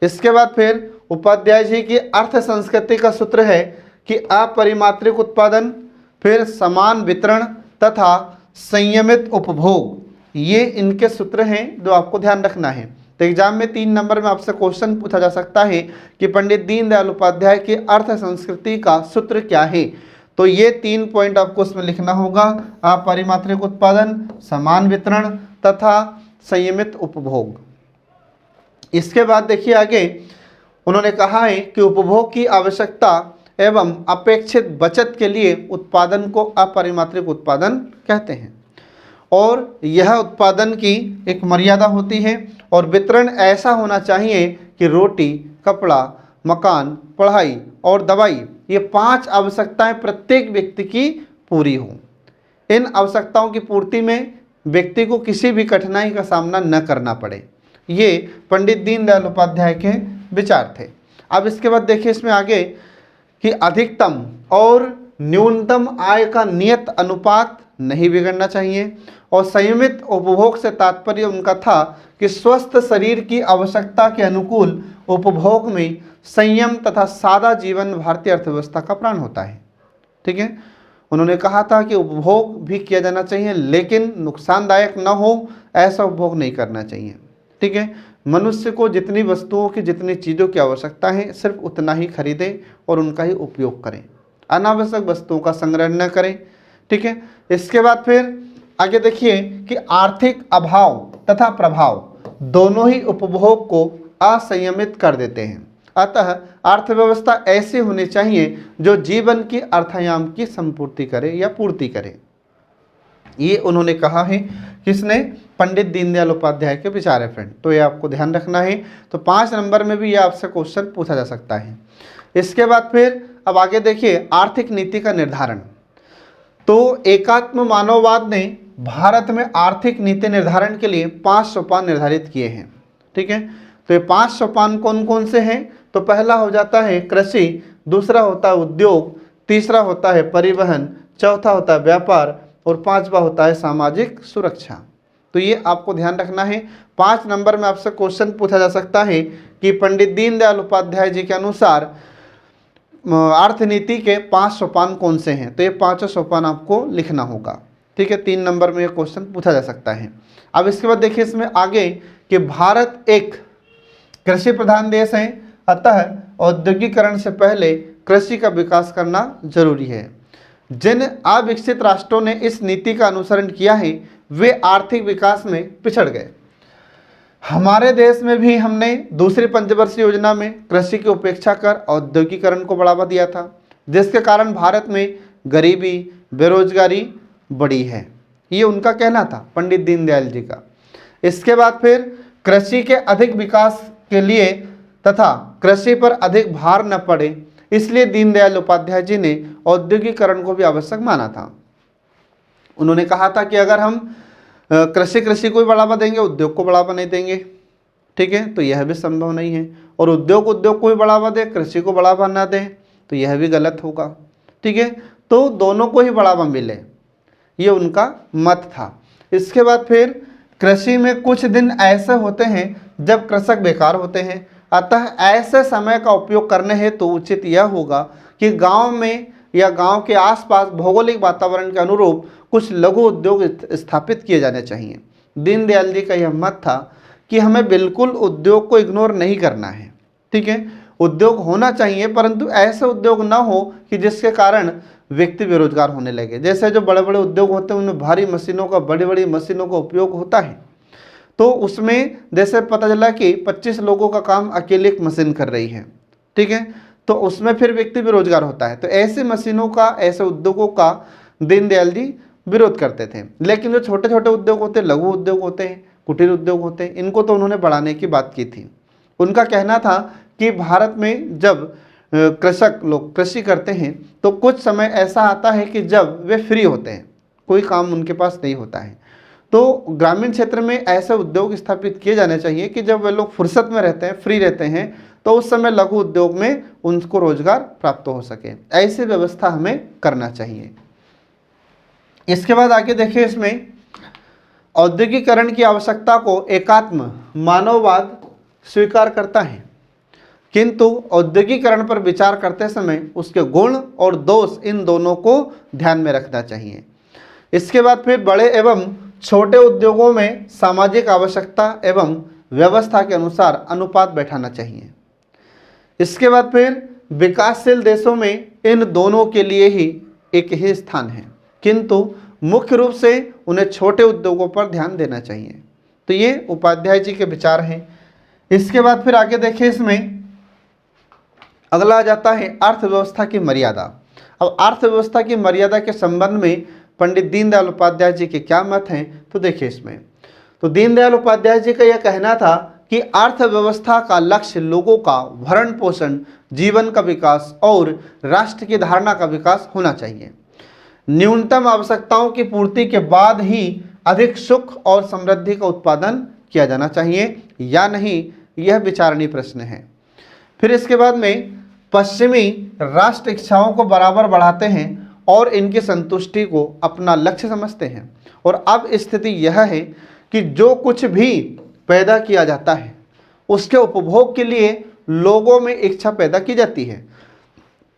Speaker 1: इसके बाद फिर उपाध्याय जी की अर्थ संस्कृति का सूत्र है कि अपरिमात्रिक उत्पादन, फिर समान वितरण तथा संयमित उपभोग, ये इनके सूत्र हैं जो आपको ध्यान रखना है। तो एग्जाम में 3 नंबर में आपसे क्वेश्चन पूछा जा सकता है कि पंडित दीनदयाल उपाध्याय की अर्थ संस्कृति का सूत्र क्या है, तो ये 3 पॉइंट आपको उसमें लिखना होगा, अपरिमात्रिक उत्पादन, समान वितरण तथा संयमित उपभोग। इसके बाद देखिए आगे उन्होंने कहा है कि उपभोग की आवश्यकता एवं अपेक्षित बचत के लिए उत्पादन को अपरिमात्रिक उत्पादन कहते हैं और यह उत्पादन की एक मर्यादा होती है और वितरण ऐसा होना चाहिए कि रोटी, कपड़ा, मकान, पढ़ाई और दवाई, ये 5 आवश्यकताएं प्रत्येक व्यक्ति की पूरी हों। इन आवश्यकताओं की पूर्ति में व्यक्ति को किसी भी कठिनाई का सामना न करना पड़े, ये पंडित दीनदयाल उपाध्याय के विचार थे। अब इसके बाद देखिए इसमें आगे कि अधिकतम और न्यूनतम आय का नियत अनुपात नहीं बिगड़ना चाहिए और संयमित उपभोग से तात्पर्य उनका था कि स्वस्थ शरीर की आवश्यकता के अनुकूल उपभोग में संयम तथा सादा जीवन भारतीय अर्थव्यवस्था का प्राण होता है, ठीक है। उन्होंने कहा था कि उपभोग भी किया जाना चाहिए लेकिन नुकसानदायक न हो ऐसा उपभोग नहीं करना चाहिए, ठीक है। मनुष्य को जितनी वस्तुओं की, जितनी चीज़ों की आवश्यकता है सिर्फ उतना ही खरीदें और उनका ही उपयोग करें, अनावश्यक वस्तुओं का संग्रह न करें, ठीक है। इसके बाद फिर आगे देखिए कि आर्थिक अभाव तथा प्रभाव दोनों ही उपभोग को असंयमित कर देते हैं, अतः अर्थव्यवस्था ऐसी होनी चाहिए जो जीवन की अर्थायाम की संपूर्ति करे या पूर्ति करे, ये उन्होंने कहा है। किसने? पंडित दीनदयाल उपाध्याय के विचार है फ्रेंड, तो ये आपको ध्यान रखना है। तो 5 नंबर में भी ये आपसे क्वेश्चन पूछा जा सकता है। इसके बाद फिर अब आगे देखिए आर्थिक नीति का निर्धारण। तो एकात्म मानववाद ने भारत में आर्थिक नीति निर्धारण के लिए 5 सोपान निर्धारित किए हैं। ठीक है, तो ये 5 सोपान कौन कौन से हैं? तो पहला हो जाता है कृषि, दूसरा होता है उद्योग, तीसरा होता है परिवहन, चौथा होता है व्यापार और पांचवा होता है सामाजिक सुरक्षा। तो ये आपको ध्यान रखना है। 5 नंबर में आपसे क्वेश्चन पूछा जा सकता है कि पंडित दीनदयाल उपाध्याय जी के अनुसार अर्थनीति के 5 सोपान कौन से हैं? तो ये 5 सोपान आपको लिखना होगा। ठीक है, 3 नंबर में ये क्वेश्चन पूछा जा सकता है। अब इसके बाद देखिए इसमें आगे कि भारत एक कृषि प्रधान देश है, अतः औद्योगिकरण से पहले कृषि का विकास करना जरूरी है। जिन अविकसित राष्ट्रों ने इस नीति का अनुसरण किया है वे आर्थिक विकास में पिछड़ गए। हमारे देश में भी हमने दूसरी पंचवर्षीय योजना में कृषि की उपेक्षा कर औद्योगिकरण को बढ़ावा दिया था, जिसके कारण भारत में गरीबी, बेरोजगारी बढ़ी है। ये उनका कहना था, पंडित दीनदयाल जी का। इसके बाद फिर कृषि के अधिक विकास के लिए तथा कृषि पर अधिक भार न पड़े, इसलिए दीनदयाल उपाध्याय जी ने औद्योगिकरण को भी आवश्यक माना था। उन्होंने कहा था कि अगर हम कृषि को बढ़ावा देंगे, उद्योग को बढ़ावा नहीं देंगे, ठीक है, तो यह भी संभव नहीं है। और उद्योग को भी बढ़ावा दे, कृषि को बढ़ावा ना दें तो यह भी गलत होगा। ठीक है, तो दोनों को ही बढ़ावा मिले, ये उनका मत था। इसके बाद फिर कृषि में कुछ दिन ऐसे होते हैं जब कृषक बेकार होते हैं, अतः ऐसे समय का उपयोग करने हेतु तो उचित यह होगा कि गांव में या गांव के आसपास भौगोलिक वातावरण के अनुरूप कुछ लघु उद्योग स्थापित किए जाने चाहिए। दीनदयाल जी का यह मत था कि हमें बिल्कुल उद्योग को इग्नोर नहीं करना है। ठीक है, उद्योग होना चाहिए, परंतु ऐसे उद्योग ना हो कि जिसके कारण व्यक्ति बेरोजगार होने लगे। जैसे जो बड़े बड़े उद्योग होते हैं उनमें भारी मशीनों का, बड़ी बड़ी मशीनों का उपयोग होता है, तो उसमें जैसे पता चला कि 25 लोगों का काम अकेले एक मशीन कर रही है। ठीक है, तो उसमें फिर व्यक्ति बेरोजगार होता है। तो ऐसे मशीनों का, ऐसे उद्योगों का दीनदयाल जी विरोध करते थे। लेकिन जो छोटे छोटे उद्योग होते हैं, लघु उद्योग होते हैं, कुटीर उद्योग होते हैं, इनको तो उन्होंने बढ़ाने की बात की थी। उनका कहना था कि भारत में जब कृषक लोग कृषि करते हैं तो कुछ समय ऐसा आता है कि जब वे फ्री होते हैं, कोई काम उनके पास नहीं होता है, तो ग्रामीण क्षेत्र में ऐसे उद्योग स्थापित किए जाने चाहिए कि जब वे लोग फुर्सत में रहते हैं, फ्री रहते हैं, तो उस समय लघु उद्योग में उनको रोजगार प्राप्त हो सके। ऐसी व्यवस्था हमें करना चाहिए। इसके बाद आगे देखिए, इसमें औद्योगिकरण की आवश्यकता को एकात्म मानववाद स्वीकार करता है, किंतु औद्योगिकरण पर विचार करते समय उसके गुण और दोष इन दोनों को ध्यान में रखना चाहिए। इसके बाद फिर बड़े एवं छोटे उद्योगों में सामाजिक आवश्यकता एवं व्यवस्था के अनुसार अनुपात बैठाना चाहिए। इसके बाद फिर विकासशील देशों में इन दोनों के लिए ही एक ही स्थान है, किंतु मुख्य रूप से उन्हें छोटे उद्योगों पर ध्यान देना चाहिए। तो ये उपाध्याय जी के विचार हैं। इसके बाद फिर आगे देखिए, इसमें अगला आ जाता है अर्थव्यवस्था की मर्यादा। अब अर्थव्यवस्था की मर्यादा के संबंध में पंडित दीनदयाल उपाध्याय जी के क्या मत हैं, तो देखिए इसमें। तो दीनदयाल उपाध्याय जी का यह कहना था कि अर्थव्यवस्था का लक्ष्य लोगों का भरण पोषण, जीवन का विकास और राष्ट्र की धारणा का विकास होना चाहिए। न्यूनतम आवश्यकताओं की पूर्ति के बाद ही अधिक सुख और समृद्धि का उत्पादन किया जाना चाहिए या नहीं, यह विचारणीय प्रश्न है। फिर इसके बाद में पश्चिमी राष्ट्र इच्छाओं को बराबर बढ़ाते हैं और इनकी संतुष्टि को अपना लक्ष्य समझते हैं। और अब स्थिति यह है कि जो कुछ भी पैदा किया जाता है उसके उपभोग के लिए लोगों में इच्छा पैदा की जाती है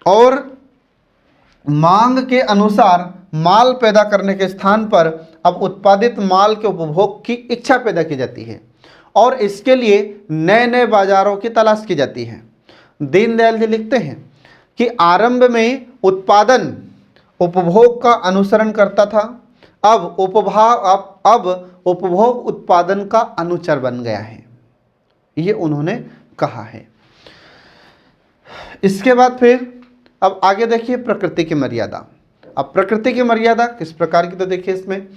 Speaker 1: और मांग के अनुसार माल पैदा करने के स्थान पर अब उत्पादित माल के उपभोग की इच्छा पैदा की जाती है और इसके लिए नए नए बाजारों की तलाश की जाती है। दीनदयाल जी लिखते हैं कि आरंभ में उत्पादन उपभोग का अनुसरण करता था, अब उपभोग उत्पादन का अनुचर बन गया है, ये उन्होंने कहा है। इसके बाद फिर अब आगे देखिए प्रकृति की मर्यादा। अब प्रकृति की मर्यादा किस प्रकार की, तो देखिए इसमें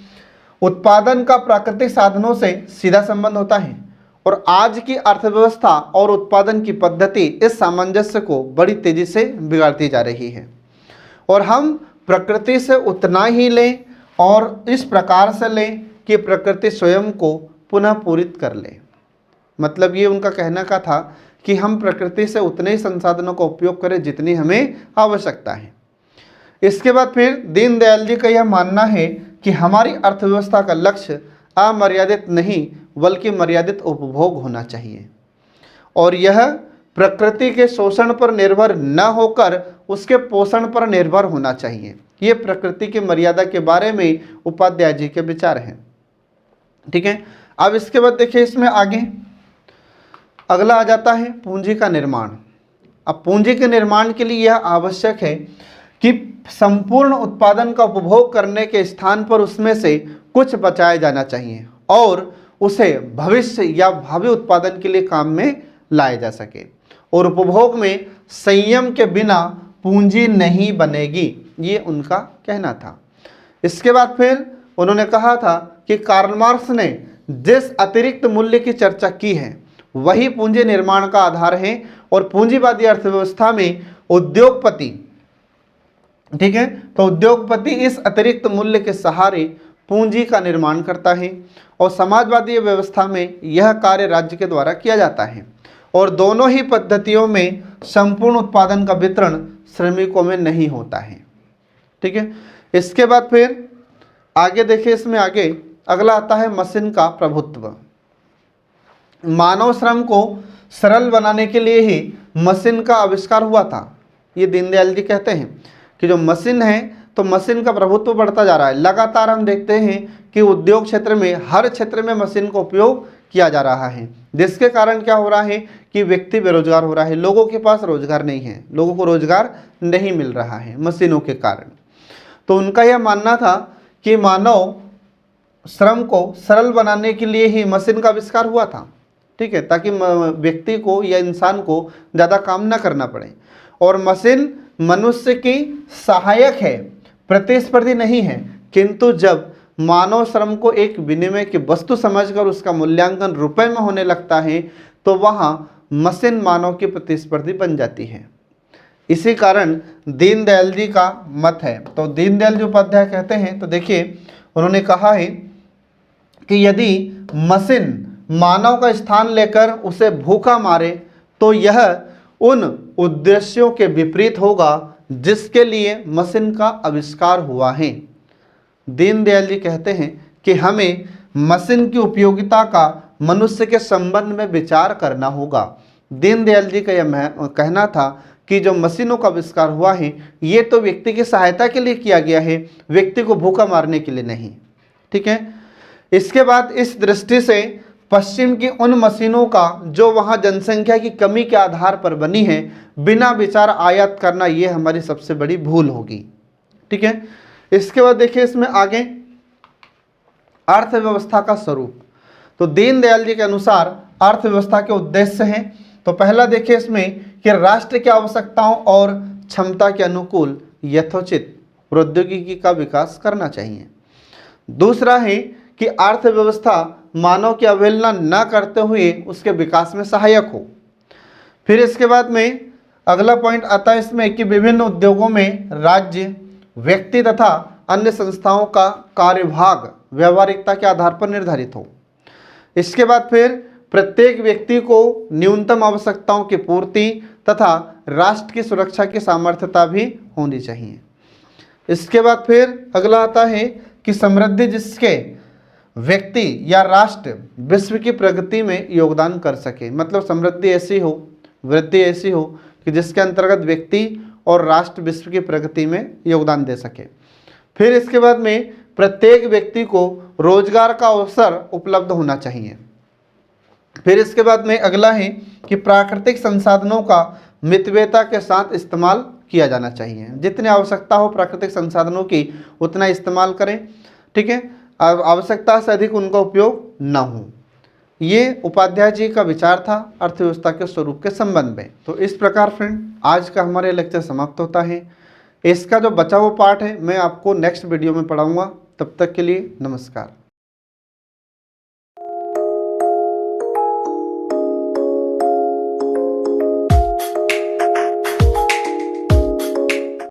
Speaker 1: उत्पादन का प्राकृतिक साधनों से सीधा संबंध होता है और आज की अर्थव्यवस्था और उत्पादन की पद्धति इस सामंजस्य को बड़ी तेजी से बिगाड़ती जा रही है और हम प्रकृति से उतना ही लें और इस प्रकार से लें कि प्रकृति स्वयं को पुनः पूरित कर ले। मतलब ये उनका कहने का था कि हम प्रकृति से उतने ही संसाधनों का उपयोग करें जितनी हमें आवश्यकता है। इसके बाद फिर दीनदयाल जी का यह मानना है कि हमारी अर्थव्यवस्था का लक्ष्य अमर्यादित नहीं बल्कि मर्यादित उपभोग होना चाहिए और यह प्रकृति के शोषण पर निर्भर न होकर उसके पोषण पर निर्भर होना चाहिए। ये प्रकृति की मर्यादा के बारे में उपाध्याय जी के विचार हैं। ठीक है, अब इसके बाद देखिए इसमें आगे अगला आ जाता है पूंजी का निर्माण। अब पूंजी के निर्माण के लिए यह आवश्यक है कि संपूर्ण उत्पादन का उपभोग करने के स्थान पर उसमें से कुछ बचाया जाना चाहिए और उसे भविष्य या भावी उत्पादन के लिए काम में लाया जा सके और उपभोग में संयम के बिना पूंजी नहीं बनेगी, ये उनका कहना था। इसके बाद फिर उन्होंने कहा था कि कार्ल मार्क्स ने जिस अतिरिक्त मूल्य की चर्चा की है वही पूंजी निर्माण का आधार है और पूंजीवादी अर्थव्यवस्था में उद्योगपति, ठीक है, तो उद्योगपति इस अतिरिक्त मूल्य के सहारे पूंजी का निर्माण करता है और समाजवादी व्यवस्था में यह कार्य राज्य के द्वारा किया जाता है और दोनों ही पद्धतियों में संपूर्ण उत्पादन का वितरण श्रमिकों में नहीं होता है। ठीक है, इसके बाद फिर आगे देखिए इसमें आगे अगला आता है मशीन का प्रभुत्व। मानव श्रम को सरल बनाने के लिए ही मशीन का आविष्कार हुआ था। ये दीनदयाल जी कहते हैं कि जो मशीन है तो मशीन का प्रभुत्व बढ़ता जा रहा है। लगातार हम देखते हैं कि उद्योग क्षेत्र में हर क्षेत्र में मशीन का उपयोग किया जा रहा है, जिसके कारण क्या हो रहा है कि व्यक्ति बेरोजगार हो रहा है, लोगों के पास रोजगार नहीं है, लोगों को रोजगार नहीं मिल रहा है मशीनों के कारण। तो उनका यह मानना था कि मानव श्रम को सरल बनाने के लिए ही मशीन का आविष्कार हुआ था। ठीक है, ताकि व्यक्ति को या इंसान को ज़्यादा काम न करना पड़े और मशीन मनुष्य की सहायक है, प्रतिस्पर्धी नहीं है। किंतु जब मानव श्रम को एक विनिमय की वस्तु समझकर उसका मूल्यांकन रुपए में होने लगता है तो वहाँ मशीन मानव की प्रतिस्पर्धी बन जाती है। इसी कारण दीनदयाल जी का मत है। तो दीनदयाल जी उपाध्याय कहते हैं, तो देखिए उन्होंने कहा है कि यदि मशीन मानव का स्थान लेकर उसे भूखा मारे तो यह उन उद्देश्यों के विपरीत होगा जिसके लिए मशीन का आविष्कार हुआ है। दीनदयाल जी कहते हैं कि हमें मशीन की उपयोगिता का मनुष्य के संबंध में विचार करना होगा। दीनदयाल जी का यह कहना था कि जो मशीनों का आविष्कार हुआ है ये तो व्यक्ति की सहायता के लिए किया गया है, व्यक्ति को भूखा मारने के लिए नहीं। ठीक है, इसके बाद इस दृष्टि से पश्चिम की उन मशीनों का जो वहाँ जनसंख्या की कमी के आधार पर बनी है बिना विचार आयात करना ये हमारी सबसे बड़ी भूल होगी। ठीक है, इसके बाद देखिए इसमें आगे अर्थव्यवस्था का स्वरूप। तो दीनदयाल जी के अनुसार अर्थव्यवस्था के उद्देश्य हैं। तो पहला देखिए इसमें कि राष्ट्र की आवश्यकताओं और क्षमता के अनुकूल यथोचित प्रौद्योगिकी का विकास करना चाहिए। दूसरा है कि अर्थव्यवस्था मानव की अवहेलना न करते हुए उसके विकास में सहायक हो। फिर इसके बाद में अगला पॉइंट आता है इसमें कि विभिन्न उद्योगों में राज्य, व्यक्ति तथा अन्य संस्थाओं का कार्यभाग व्यावहारिकता के आधार पर निर्धारित हो। इसके बाद फिर प्रत्येक व्यक्ति को न्यूनतम आवश्यकताओं की पूर्ति तथा राष्ट्र की सुरक्षा की सामर्थ्यता भी होनी चाहिए। इसके बाद फिर अगला आता है कि समृद्धि जिसके व्यक्ति या राष्ट्र विश्व की प्रगति में योगदान कर सके। मतलब समृद्धि ऐसी हो, वृद्धि ऐसी हो कि जिसके अंतर्गत व्यक्ति और राष्ट्र विश्व की प्रगति में योगदान दे सके। फिर इसके बाद में प्रत्येक व्यक्ति को रोजगार का अवसर उपलब्ध होना चाहिए। फिर इसके बाद में अगला है कि प्राकृतिक संसाधनों का मितव्ययता के साथ इस्तेमाल किया जाना चाहिए। जितनी आवश्यकता हो प्राकृतिक संसाधनों की उतना इस्तेमाल करें। ठीक है, आवश्यकता से अधिक उनका उपयोग ना हो। ये उपाध्याय जी का विचार था अर्थव्यवस्था के स्वरूप के संबंध में। तो इस प्रकार फ्रेंड आज का हमारे लेक्चर समाप्त होता है। इसका जो बचा हुआ पार्ट है मैं आपको नेक्स्ट वीडियो में पढ़ाऊंगा। तब तक के लिए नमस्कार।